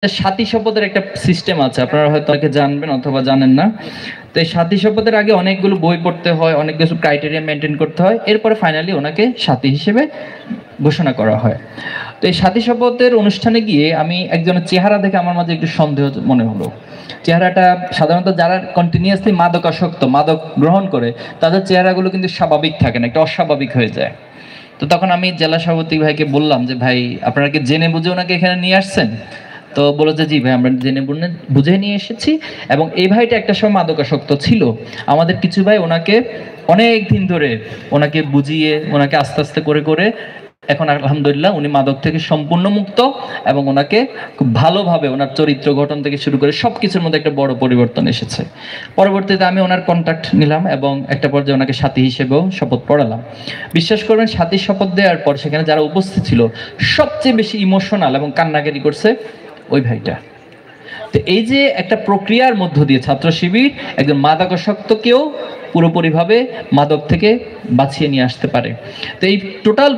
সাথী শপথের একটা সিস্টেম আছে, আপনারা হয়তো অনেকে জানবেন অথবা জানেন না। তো এই সাথী শপথের আগে অনেকগুলো বই পড়তে হয়, অনেক কিছু ক্রাইটেরিয়া মেনটেন করতে হয়, এরপরে ফাইনালি ওনাকে সাথী হিসেবে ঘোষণা করা হয়। তো এই সাথী শপথের অনুষ্ঠানে গিয়ে আমি একজনের চেহারা দেখে আমার মাঝে একটু সন্দেহ মনে হলো। চেহারাটা সাধারণত যারা কন্টিনিউয়াসলি মাদকাসক্ত, মাদক গ্রহণ করে, তাদের চেহারাগুলো কিন্তু স্বাভাবিক থাকে না, একটা অস্বাভাবিক হয়ে যায়। তো তখন আমি জেলা সভাপতি ভাইকে বললাম যে, ভাই আপনারা কি জেনে বুঝে ওনাকে এখানে নিয়ে আসছেন? তো বলে যে, জি ভাই আমরা জেনে বুঝে নিয়ে এসেছি, এবং এই ভাইটা একটা সময় মাদকাসক্ত ছিল। আমাদের কিছু ভাই ওনাকে অনেক দিন ধরে ওনাকে বুঝিয়ে, ওনাকে আস্তে আস্তে করে করে এখন আলহামদুলিল্লাহ উনি মাদক থেকে সম্পূর্ণ মুক্ত, এবং ওনাকে খুব ভালোভাবে ওনার চরিত্র গঠন থেকে শুরু করে সবকিছুর মধ্যে একটা বড় পরিবর্তন এসেছে। পরবর্তীতে আমি ওনার কন্ট্যাক্ট নিলাম এবং একটা পর্যায়ে ওনাকে সাথী হিসেবেও শপথ পড়ালাম। বিশ্বাস করবেন, সাথী শপথ দেওয়ার পর সেখানে যারা উপস্থিত ছিল সবচেয়ে বেশি ইমোশনাল এবং কান্নাকাটি করছে ওই ভাইটা। তো এই যে একটা প্রক্রিয়ার মধ্য দিয়ে ছাত্র শিবির একজন মাদকাসক্তকেও পুরোপুরিভাবে মাদক থেকে বাঁচিয়ে নিয়ে আসতে পারে। তো এই টোটাল